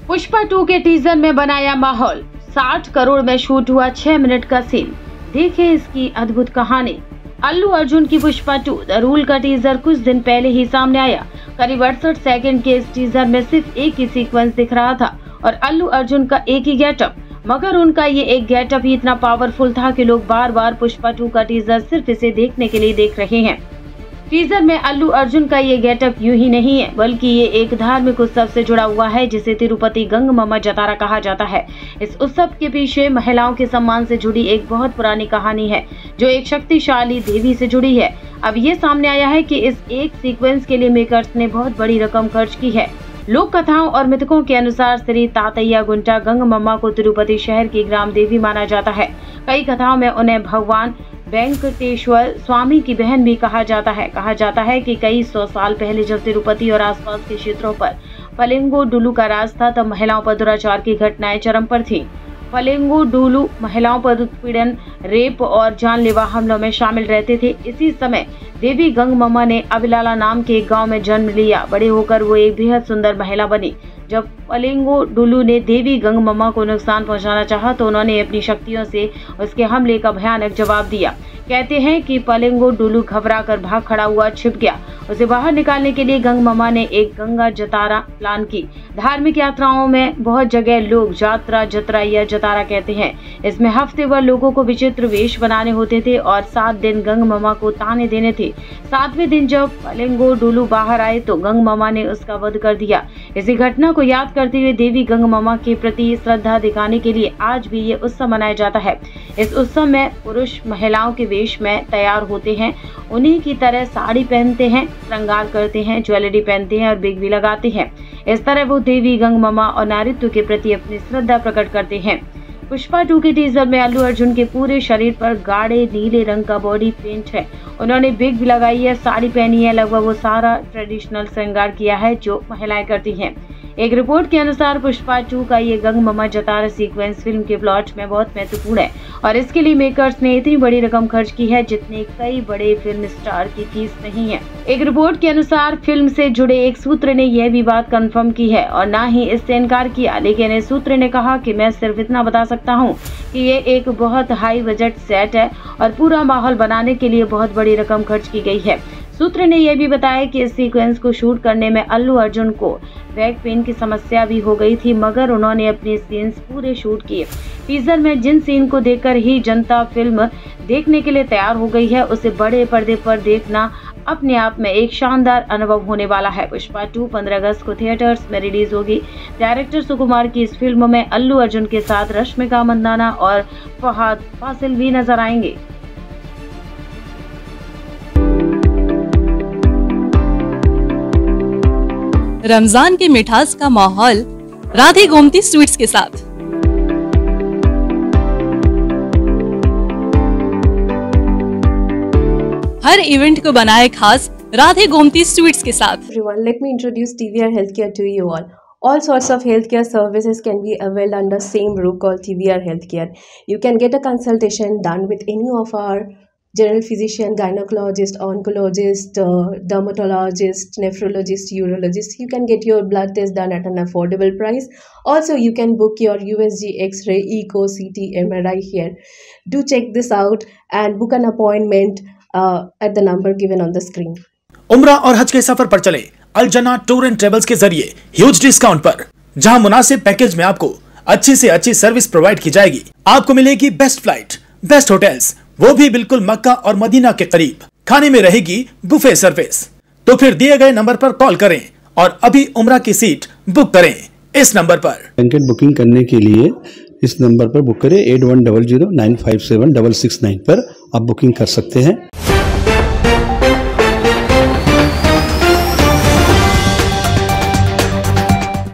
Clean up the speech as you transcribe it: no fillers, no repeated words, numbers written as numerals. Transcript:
पुष्पा 2 के टीजर में बनाया माहौल। 60 करोड़ में शूट हुआ 6 मिनट का सीन। देखिए इसकी अद्भुत कहानी। अल्लू अर्जुन की पुष्पा 2 द रूल का टीजर कुछ दिन पहले ही सामने आया। करीब 68 सेकंड के इस टीजर में सिर्फ एक ही सीक्वेंस दिख रहा था और अल्लू अर्जुन का एक ही गेटअप, मगर उनका ये एक गेटअप ही इतना पावरफुल था कि लोग बार बार पुष्पा 2 का टीजर सिर्फ इसे देखने के लिए देख रहे हैं। टीजर में अल्लू अर्जुन का ये गेटअप यूं ही नहीं है, बल्कि ये एक धार्मिक उत्सव से जुड़ा हुआ है जिसे तिरुपति गंगम्मा जतारा कहा जाता है। इस उत्सव के पीछे महिलाओं के सम्मान से जुड़ी एक बहुत पुरानी कहानी है जो एक शक्तिशाली देवी से जुड़ी है। अब ये सामने आया है कि इस एक सीक्वेंस के लिए मेकर्स ने बहुत बड़ी रकम खर्च की है। लोक कथाओं और मिथकों के अनुसार श्री तातैया गुंटा गंगम्मा को तिरुपति शहर की ग्राम देवी माना जाता है। कई कथाओं में उन्हें भगवान वेंकटेश्वर स्वामी की बहन भी कहा जाता है कि कई 100 साल पहले जब तिरुपति और आसपास के क्षेत्रों पर पलेंगोडुलु का राज था, तब महिलाओं पर दुराचार की घटनाएं चरम पर थीं। पलेंगोडुलु महिलाओं पर उत्पीड़न, रेप और जानलेवा हमलों में शामिल रहते थे। इसी समय देवी गंगम्मा ने अबिलाला नाम के एक गांव में जन्म लिया। बड़े होकर वो एक बेहद सुंदर महिला बनी। जब पलेंगोडुलु ने देवी गंगम्मा को नुकसान पहुंचाना चाहा तो उन्होंने अपनी शक्तियों से उसके हमले का भयानक जवाब दिया। कहते हैं कि पलेंगोडुलु घबराकर भाग खड़ा हुआ, छिप गया। उसे बाहर निकालने के लिए गंगम्मा ने एक गंगा जतारा प्लान की। धार्मिक यात्राओं में बहुत जगह लोग जात्रा, जतरा या जतारा कहते हैं। इसमें हफ्ते भर लोगों को विचित्र वेश बनाने होते थे और 7 दिन गंगम्मा को ताने देने थे। 7वें दिन जब पलेंगोडुलु बाहर आए तो गंगम्मा ने उसका वध कर दिया। इसी घटना को याद करते हुए देवी गंगम्मा के प्रति श्रद्धा दिखाने के लिए आज भी ये उत्सव मनाया जाता है। इस उत्सव में पुरुष महिलाओं के वेश में तैयार होते हैं, उन्हीं की तरह साड़ी पहनते हैं, श्रृंगार करते हैं, ज्वेलरी पहनते हैं और बिग भी लगाते हैं। इस तरह वो देवी गंगम्मा और नारित्व के प्रति अपनी श्रद्धा प्रकट करते हैं। पुष्पा 2 के टीजर में अल्लू अर्जुन के पूरे शरीर पर गाढ़े नीले रंग का बॉडी पेंट है। उन्होंने बिग भी लगाई है, साड़ी पहनी है, लगभग वो सारा ट्रेडिशनल श्रृंगार किया है जो महिलाएं करती हैं। एक रिपोर्ट के अनुसार पुष्पा 2 का ये गंगम्मा जतारा सीक्वेंस फिल्म के प्लॉट में बहुत महत्वपूर्ण है और इसके लिए मेकर्स ने इतनी बड़ी रकम खर्च की है जितने कई बड़े फिल्म स्टार की फीस नहीं है। एक रिपोर्ट के अनुसार फिल्म से जुड़े एक सूत्र ने यह भी बात कंफर्म की है और ना ही इससे इनकार किया, लेकिन इस सूत्र ने कहा कि मैं सिर्फ इतना बता सकता हूँ कि ये एक बहुत हाई बजट सेट है और पूरा माहौल बनाने के लिए बहुत बड़ी रकम खर्च की गई है। सूत्र ने यह भी बताया कि इस सीक्वेंस को शूट करने में अल्लू अर्जुन को बैक पेन की समस्या भी हो गई थी, मगर उन्होंने अपने सीन्स पूरे शूट किए। टीजर में जिन सीन को देखकर ही जनता फिल्म देखने के लिए तैयार हो गई है, उसे बड़े पर्दे पर देखना अपने आप में एक शानदार अनुभव होने वाला है। पुष्पा 2 15 अगस्त को थिएटर्स में रिलीज होगी। डायरेक्टर सुकुमार की इस फिल्म में अल्लू अर्जुन के साथ रश्मिका मंदाना और फहद फासिल भी नजर आएंगे। रमजान के मिठास का माहौल राधे गोमती स्वीट्स के साथ। हर इवेंट को बनाए खास राधे गोमती स्वीट्स के साथ। Everyone, let me introduce TVR Healthcare to you all. All sorts of healthcare services can be availed under same roof called TVR Healthcare. You can get a consultation done with any of our general physician, gynecologist, oncologist, dermatologist, nephrologist, urologist. You can get your blood test done at an affordable price. Also, you can book your USG, X-ray, Echo, CT, MRI here. Do check this out and book an appointment at the number given on the screen. उम्रा और हज के सफर पर चले अल जना tour and travels के जरिए huge discount पर, जहां मुनासिब पैकेज में आपको अच्छी से अच्छी सर्विस प्रोवाइड की जाएगी। आपको मिलेगी बेस्ट फ्लाइट, बेस्ट होटल्स, वो भी बिल्कुल मक्का और मदीना के करीब। खाने में रहेगी बुफे सर्विस। तो फिर दिए गए नंबर पर कॉल करें और अभी उम्रा की सीट बुक करें इस नंबर पर। बैंकेट बुकिंग करने के लिए इस नंबर पर बुक करें 8100957669 पर आप बुकिंग कर सकते हैं।